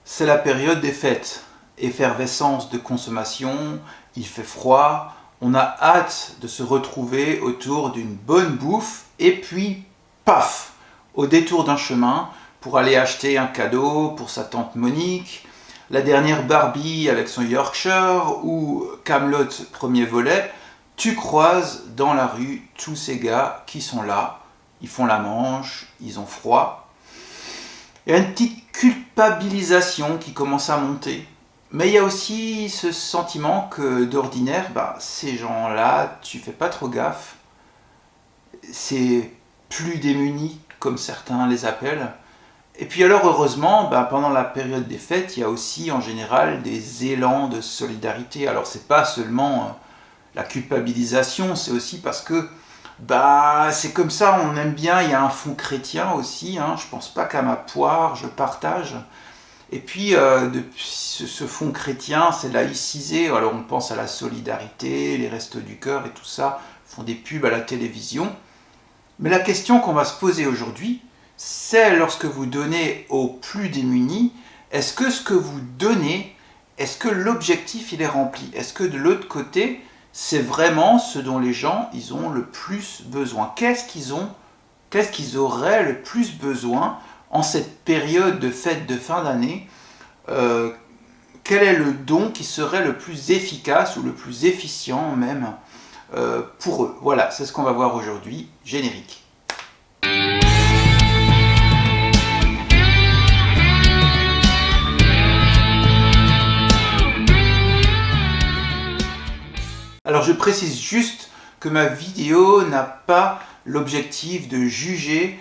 C'est la période des fêtes, effervescence de consommation, il fait froid, on a hâte de se retrouver autour d'une bonne bouffe et puis, paf, au détour d'un chemin pour aller acheter un cadeau pour sa tante Monique, la dernière Barbie avec son Yorkshire ou Kaamelott premier volet, tu croises dans la rue tous ces gars qui sont là, ils font la manche, ils ont froid. Il y a une petite culpabilisation qui commence à monter. Mais il y a aussi ce sentiment que d'ordinaire, ces gens-là, tu fais pas trop gaffe. C'est plus démunis, comme certains les appellent. Et puis alors heureusement, pendant la période des fêtes, il y a aussi en général des élans de solidarité. Alors c'est pas seulement la culpabilisation, c'est aussi parce que c'est comme ça, on aime bien, il y a un fond chrétien aussi, hein, je pense pas qu'à ma poire, je partage. Et puis ce fond chrétien, c'est laïcisé, alors on pense à la solidarité, les restos du cœur et tout ça, font des pubs à la télévision. Mais la question qu'on va se poser aujourd'hui, c'est lorsque vous donnez aux plus démunis, est-ce que ce que vous donnez, est-ce que l'objectif il est rempli? Est-ce que de l'autre côté, c'est vraiment ce dont les gens ils ont le plus besoin? Qu'est-ce qu'ils auraient le plus besoin en cette période de fête de fin d'année? Quel est le don qui serait le plus efficace ou le plus efficient même pour eux? Voilà, c'est ce qu'on va voir aujourd'hui. Générique. Alors je précise juste que ma vidéo n'a pas l'objectif de juger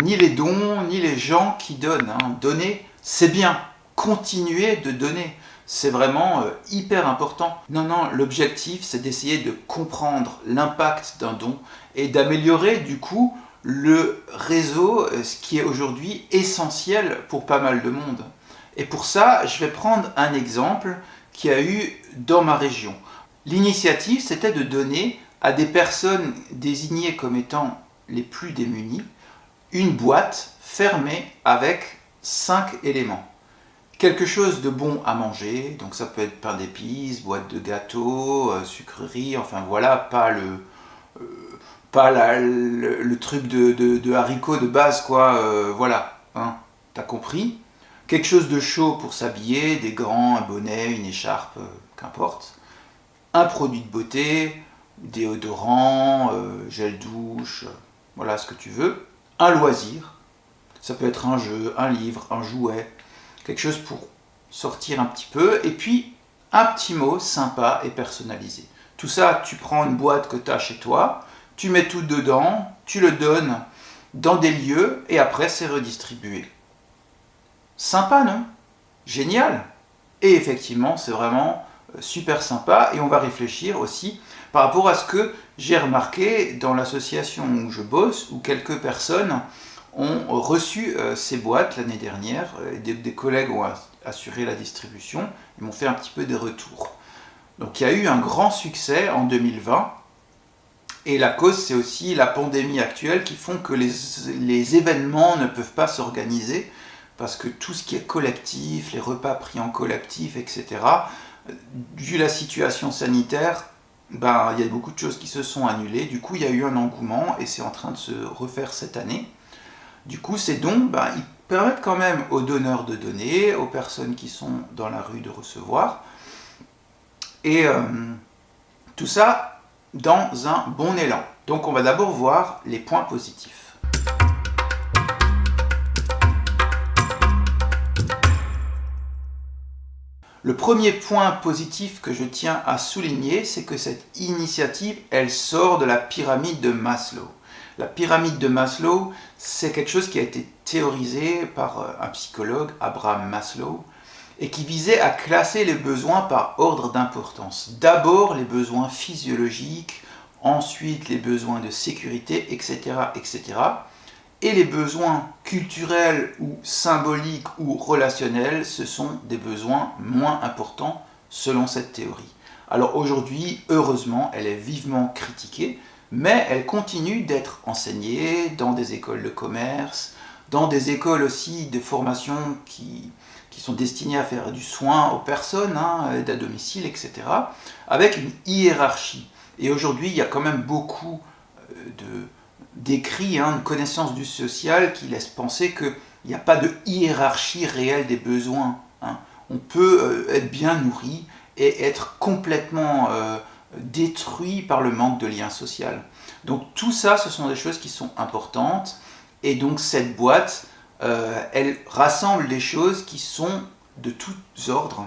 ni les dons, ni les gens qui donnent. Donner, c'est bien. Continuez de donner. C'est vraiment hyper important. Non, l'objectif, c'est d'essayer de comprendre l'impact d'un don et d'améliorer du coup le réseau, ce qui est aujourd'hui essentiel pour pas mal de monde. Et pour ça, je vais prendre un exemple qu'il y a eu dans ma région. L'initiative, c'était de donner à des personnes désignées comme étant les plus démunies une boîte fermée avec 5 éléments. Quelque chose de bon à manger, donc ça peut être pain d'épices, boîte de gâteaux, sucreries, enfin voilà, pas le truc de haricots de base, quoi, voilà, hein, t'as compris. Quelque chose de chaud pour s'habiller, des gants, un bonnet, une écharpe, qu'importe. Un produit de beauté, déodorant, gel douche, voilà ce que tu veux. Un loisir, ça peut être un jeu, un livre, un jouet, quelque chose pour sortir un petit peu. Et puis, un petit mot sympa et personnalisé. Tout ça, tu prends une boîte que tu as chez toi, tu mets tout dedans, tu le donnes dans des lieux et après c'est redistribué. Sympa, non? Génial! Et effectivement, c'est vraiment super sympa et on va réfléchir aussi par rapport à ce que j'ai remarqué dans l'association où je bosse, où quelques personnes ont reçu ces boîtes l'année dernière, des collègues ont assuré la distribution, ils m'ont fait un petit peu des retours. Donc il y a eu un grand succès en 2020 et la cause c'est aussi la pandémie actuelle qui font que les événements ne peuvent pas s'organiser parce que tout ce qui est collectif, les repas pris en collectif, etc., vu la situation sanitaire, il y a beaucoup de choses qui se sont annulées. Du coup, il y a eu un engouement et c'est en train de se refaire cette année. Du coup, ces dons, ils permettent quand même aux donneurs de donner, aux personnes qui sont dans la rue de recevoir. Et tout ça dans un bon élan. Donc, on va d'abord voir les points positifs. Le premier point positif que je tiens à souligner, c'est que cette initiative, elle sort de la pyramide de Maslow. La pyramide de Maslow, c'est quelque chose qui a été théorisé par un psychologue, Abraham Maslow, et qui visait à classer les besoins par ordre d'importance. D'abord les besoins physiologiques, ensuite les besoins de sécurité, etc., etc. Et les besoins culturels ou symboliques ou relationnels, ce sont des besoins moins importants selon cette théorie. Alors aujourd'hui, heureusement, elle est vivement critiquée, mais elle continue d'être enseignée dans des écoles de commerce, dans des écoles aussi de formation qui sont destinées à faire du soin aux personnes, aide à domicile, etc., avec une hiérarchie. Et aujourd'hui, il y a quand même beaucoup d'écrits, de connaissances du social qui laissent penser qu'il n'y a pas de hiérarchie réelle des besoins. On peut être bien nourri et être complètement détruit par le manque de lien social. Donc tout ça, ce sont des choses qui sont importantes. Et donc cette boîte, elle rassemble des choses qui sont de tous ordres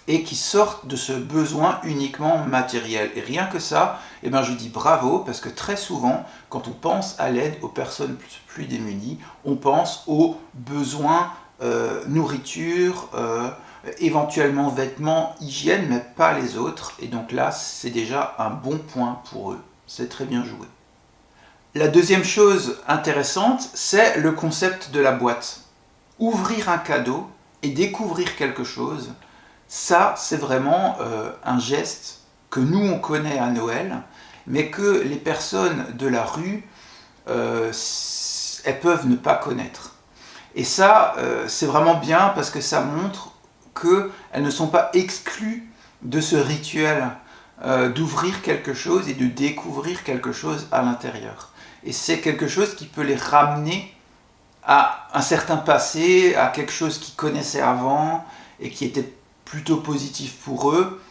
et qui sortent de ce besoin uniquement matériel. Et rien que ça, je dis bravo, parce que très souvent, quand on pense à l'aide aux personnes plus démunies, on pense aux besoins nourriture, éventuellement vêtements, hygiène, mais pas les autres. Et donc là, c'est déjà un bon point pour eux. C'est très bien joué. La deuxième chose intéressante, c'est le concept de la boîte. Ouvrir un cadeau et découvrir quelque chose, ça, c'est vraiment un geste que nous, on connaît à Noël, mais que les personnes de la rue, elles peuvent ne pas connaître. Et ça, c'est vraiment bien parce que ça montre qu'elles ne sont pas exclues de ce rituel d'ouvrir quelque chose et de découvrir quelque chose à l'intérieur. Et c'est quelque chose qui peut les ramener à un certain passé, à quelque chose qu'ils connaissaient avant et qui était plutôt positif pour eux,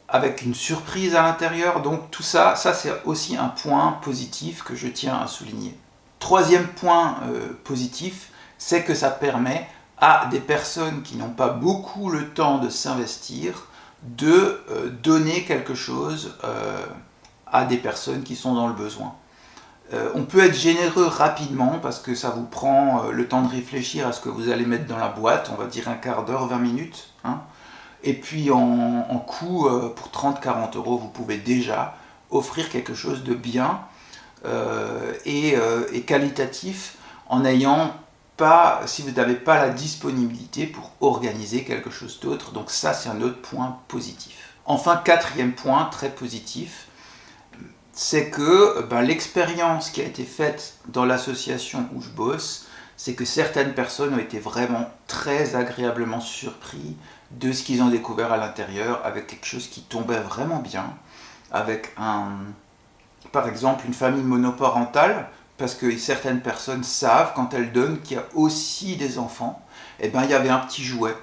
avec une surprise à l'intérieur. Donc tout ça, c'est aussi un point positif que je tiens à souligner. Troisième point positif, c'est que ça permet à des personnes qui n'ont pas beaucoup le temps de s'investir, de donner quelque chose à des personnes qui sont dans le besoin. On peut être généreux rapidement parce que ça vous prend le temps de réfléchir à ce que vous allez mettre dans la boîte, on va dire un quart d'heure, 20 minutes. Et puis en coût, pour 30-40 €, vous pouvez déjà offrir quelque chose de bien et qualitatif en n'ayant pas, si vous n'avez pas la disponibilité pour organiser quelque chose d'autre. Donc ça, c'est un autre point positif. Enfin, quatrième point très positif, c'est que l'expérience qui a été faite dans l'association où je bosse, c'est que certaines personnes ont été vraiment très agréablement surpris de ce qu'ils ont découvert à l'intérieur, avec quelque chose qui tombait vraiment bien, avec par exemple une famille monoparentale, parce que certaines personnes savent, quand elles donnent, qu'il y a aussi des enfants, il y avait un petit jouet.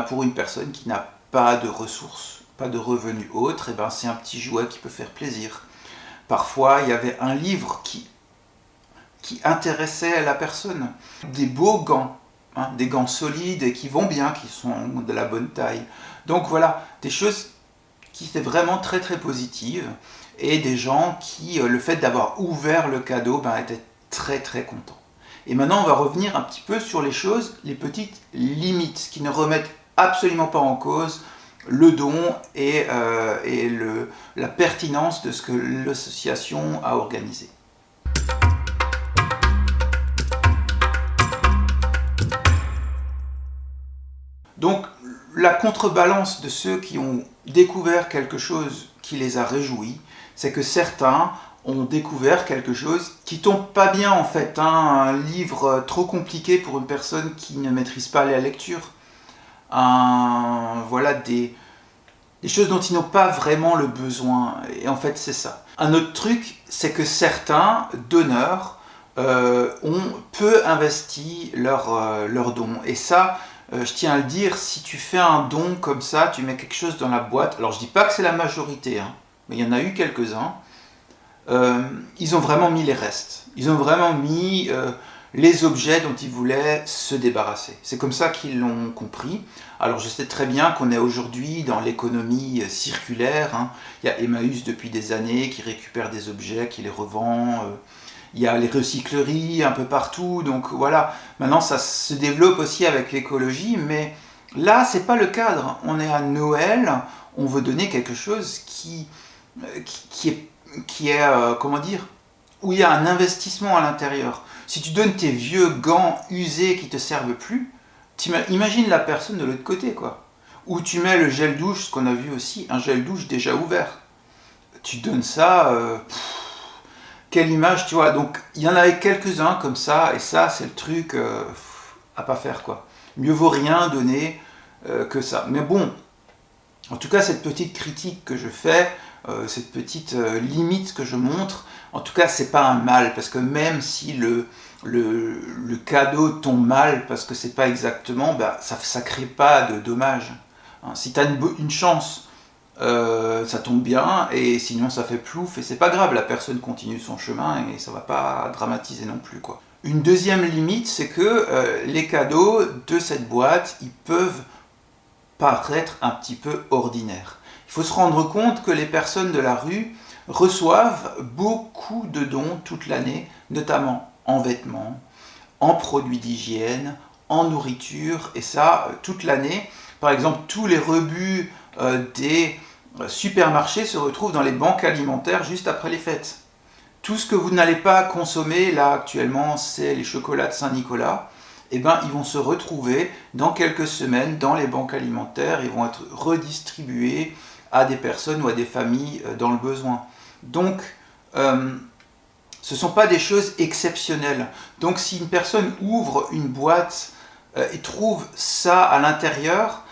Pour une personne qui n'a pas de ressources, pas de revenus autres, c'est un petit jouet qui peut faire plaisir. Parfois, il y avait un livre qui intéressait la personne. Des beaux gants, des gants solides et qui vont bien, qui sont de la bonne taille. Donc voilà, des choses qui étaient vraiment très très positives et des gens qui, le fait d'avoir ouvert le cadeau, étaient très très contents. Et maintenant, on va revenir un petit peu sur les choses, les petites limites qui ne remettent absolument pas en cause le don et la pertinence de ce que l'association a organisé. Donc, la contrebalance de ceux qui ont découvert quelque chose qui les a réjouis, c'est que certains ont découvert quelque chose qui tombe pas bien en fait, un livre trop compliqué pour une personne qui ne maîtrise pas la lecture. Voilà des choses dont ils n'ont pas vraiment le besoin, et en fait c'est ça. Un autre truc, c'est que certains donneurs ont peu investi leur don, et ça, je tiens à le dire, si tu fais un don comme ça, tu mets quelque chose dans la boîte, alors je dis pas que c'est la majorité, mais il y en a eu quelques-uns, ils ont vraiment mis les restes, ils ont vraiment mis les objets dont ils voulaient se débarrasser. C'est comme ça qu'ils l'ont compris. Alors je sais très bien qu'on est aujourd'hui dans l'économie circulaire, Il y a Emmaüs depuis des années qui récupère des objets, qui les revend, il y a les recycleries un peu partout, donc voilà, maintenant ça se développe aussi avec l'écologie, mais là c'est pas le cadre. On est à Noël, on veut donner quelque chose qui est comment dire, où il y a un investissement à l'intérieur. Si tu donnes tes vieux gants usés qui te servent plus, imagine la personne de l'autre côté, quoi. Ou tu mets le gel douche, ce qu'on a vu aussi, un gel douche déjà ouvert. Tu donnes ça, Quelle image, tu vois. Donc, il y en avait quelques-uns comme ça, et ça, c'est le truc à pas faire, quoi. Mieux vaut rien donner que ça. Mais bon, en tout cas, cette petite critique que je fais, cette petite limite que je montre, en tout cas, c'est pas un mal, parce que même si le cadeau tombe mal, parce que c'est pas exactement, ben, ça crée pas de dommages. Hein, si tu as une chance, ça tombe bien, et sinon ça fait plouf, et c'est pas grave, la personne continue son chemin, et ça va pas dramatiser non plus, quoi. Une deuxième limite, c'est que les cadeaux de cette boîte, ils peuvent paraître un petit peu ordinaires. Il faut se rendre compte que les personnes de la rue reçoivent beaucoup de dons toute l'année, notamment en vêtements, en produits d'hygiène, en nourriture, et ça toute l'année. Par exemple, tous les rebuts des supermarchés se retrouvent dans les banques alimentaires juste après les fêtes. Tout ce que vous n'allez pas consommer là actuellement, c'est les chocolats de Saint-Nicolas. Eh ben, ils vont se retrouver dans quelques semaines dans les banques alimentaires, ils vont être redistribués à des personnes ou à des familles dans le besoin. Donc, ce ne sont pas des choses exceptionnelles. Donc, si une personne ouvre une boîte et trouve ça à l'intérieur,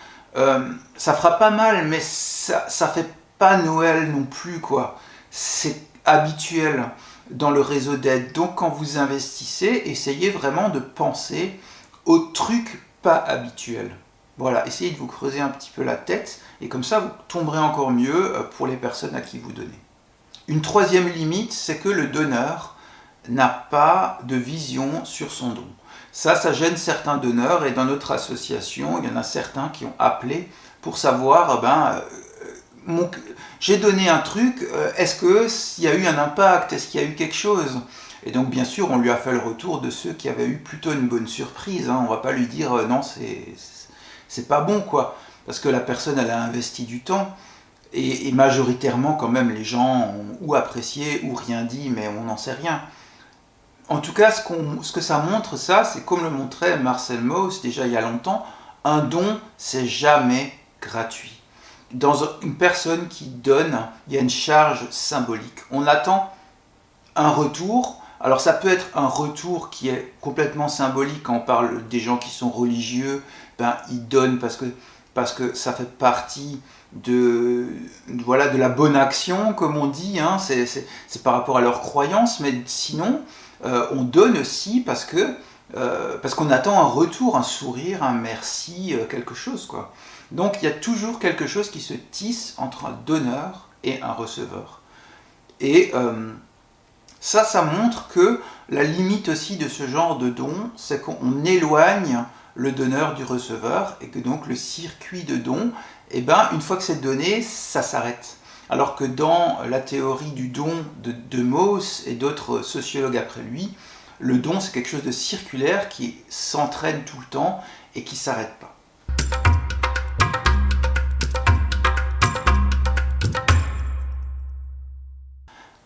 ça fera pas mal, mais ça fait pas Noël non plus, quoi. C'est habituel dans le réseau d'aide. Donc quand vous investissez, essayez vraiment de penser aux trucs pas habituels. Voilà, essayez de vous creuser un petit peu la tête, et comme ça vous tomberez encore mieux pour les personnes à qui vous donnez. Une troisième limite, c'est que le donneur n'a pas de vision sur son don. Ça gêne certains donneurs, et dans notre association, il y en a certains qui ont appelé pour savoir, j'ai donné un truc, est-ce qu'il y a eu un impact, est-ce qu'il y a eu quelque chose? Et donc bien sûr, on lui a fait le retour de ceux qui avaient eu plutôt une bonne surprise, hein. On ne va pas lui dire non, c'est pas bon, quoi, parce que la personne, elle a investi du temps, et majoritairement quand même les gens ont ou apprécié ou rien dit, mais on n'en sait rien. En tout cas, ce que ça montre, ça, c'est comme le montrait Marcel Mauss déjà il y a longtemps, un don, c'est jamais gratuit. Dans une personne qui donne, il y a une charge symbolique. On attend un retour. Alors ça peut être un retour qui est complètement symbolique. Quand on parle des gens qui sont religieux, ils donnent parce que ça fait partie de la bonne action, comme on dit, hein. C'est par rapport à leurs croyances, mais sinon, on donne aussi parce qu'on attend un retour, un sourire, un merci, quelque chose, quoi. Donc il y a toujours quelque chose qui se tisse entre un donneur et un receveur. Et ça montre que la limite aussi de ce genre de don, c'est qu'on éloigne le donneur du receveur, et que donc le circuit de don, une fois que c'est donné, ça s'arrête. Alors que dans la théorie du don de Mauss et d'autres sociologues après lui, le don, c'est quelque chose de circulaire qui s'entraîne tout le temps et qui ne s'arrête pas.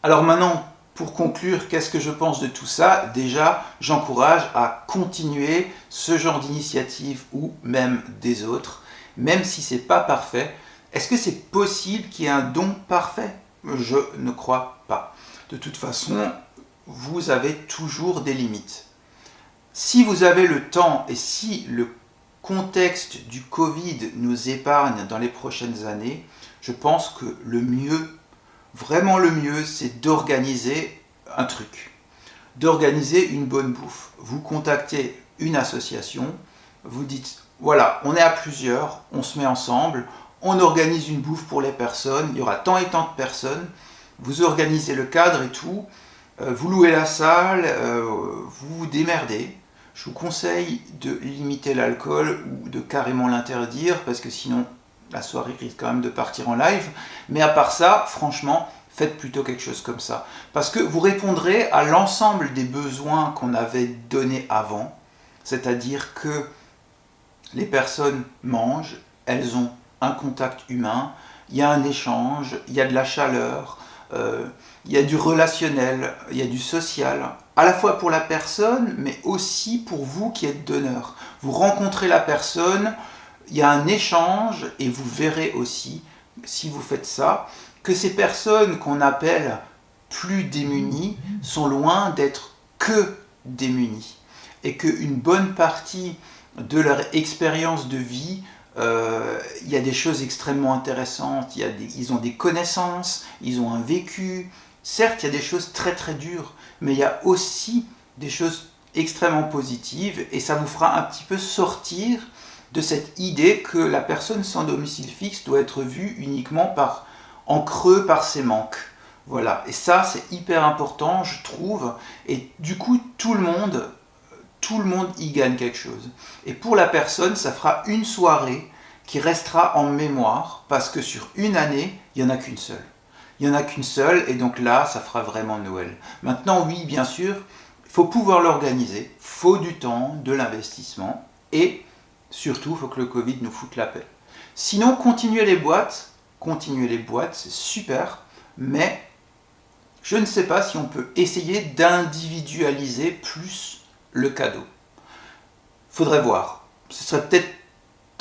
Alors maintenant, pour conclure, qu'est-ce que je pense de tout ça? Déjà, j'encourage à continuer ce genre d'initiative, ou même des autres, même si c'est pas parfait. Est-ce que c'est possible qu'il y ait un don parfait? Je ne crois pas. De toute façon, vous avez toujours des limites. Si vous avez le temps, et si le contexte du Covid nous épargne dans les prochaines années, je pense que le mieux, vraiment le mieux, c'est d'organiser un truc, d'organiser une bonne bouffe. Vous contactez une association, vous dites, voilà, on est à plusieurs, on se met ensemble, on organise une bouffe pour les personnes, il y aura tant et tant de personnes, vous organisez le cadre et tout, vous louez la salle, vous vous démerdez. Je vous conseille de limiter l'alcool ou de carrément l'interdire, parce que sinon la soirée risque quand même de partir en live. Mais à part ça, franchement, faites plutôt quelque chose comme ça. Parce que vous répondrez à l'ensemble des besoins qu'on avait donnés avant, c'est-à-dire que les personnes mangent, elles ont un contact humain, il y a un échange, il y a de la chaleur, il y a du relationnel, il y a du social, à la fois pour la personne, mais aussi pour vous qui êtes donneur. Vous rencontrez la personne, il y a un échange, et vous verrez aussi, si vous faites ça, que ces personnes qu'on appelle plus démunis sont loin d'être que démunis. Et qu'une bonne partie de leur expérience de vie, il y a des choses extrêmement intéressantes, ils ont des connaissances, ils ont un vécu. Certes, il y a des choses très très dures, mais il y a aussi des choses extrêmement positives et ça vous fera un petit peu sortir de cette idée que la personne sans domicile fixe doit être vue uniquement en creux par ses manques. Voilà, et ça c'est hyper important je trouve, et du coup tout le monde y gagne quelque chose. Et pour la personne, ça fera une soirée qui restera en mémoire, parce que sur une année, il n'y en a qu'une seule. Il n'y en a qu'une seule, et donc là, ça fera vraiment Noël. Maintenant, oui, bien sûr, il faut pouvoir l'organiser, il faut du temps, de l'investissement, et surtout, il faut que le Covid nous foute la paix. Sinon, continuez les boîtes, c'est super, mais je ne sais pas si on peut essayer d'individualiser plus le cadeau. Faudrait voir. Ce serait peut-être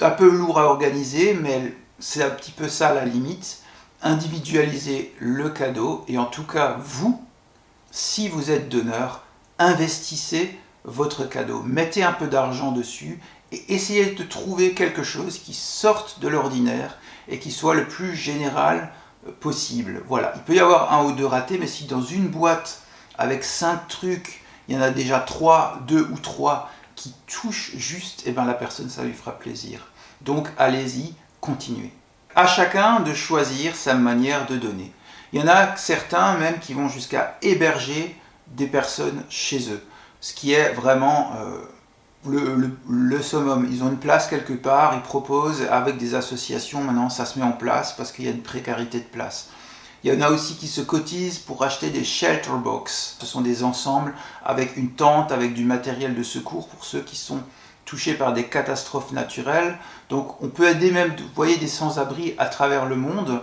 un peu lourd à organiser, mais c'est un petit peu ça la limite. Individualiser le cadeau, et en tout cas, vous, si vous êtes donneur, investissez votre cadeau. Mettez un peu d'argent dessus et essayez de trouver quelque chose qui sorte de l'ordinaire et qui soit le plus général possible. Voilà, il peut y avoir un ou deux ratés, mais si dans une boîte avec 5 trucs, il y en a déjà 2 ou 3 qui touchent juste, et bien la personne, ça lui fera plaisir. Donc allez-y, continuez. À chacun de choisir sa manière de donner. Il y en a certains même qui vont jusqu'à héberger des personnes chez eux, ce qui est vraiment le summum. Ils ont une place quelque part, ils proposent avec des associations, maintenant ça se met en place parce qu'il y a une précarité de place. Il y en a aussi qui se cotisent pour acheter des shelter box. Ce sont des ensembles avec une tente, avec du matériel de secours pour ceux qui sont touchés par des catastrophes naturelles. Donc on peut aider même, vous voyez, des sans-abri à travers le monde.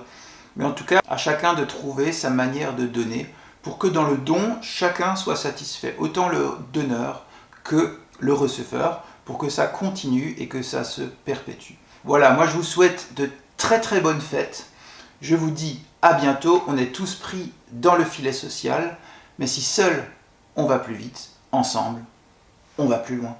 Mais en tout cas, à chacun de trouver sa manière de donner pour que dans le don, chacun soit satisfait. Autant le donneur que le receveur, pour que ça continue et que ça se perpétue. Voilà, moi je vous souhaite de très très bonnes fêtes. Je vous dis à bientôt, on est tous pris dans le filet social, mais si seul on va plus vite, ensemble, on va plus loin.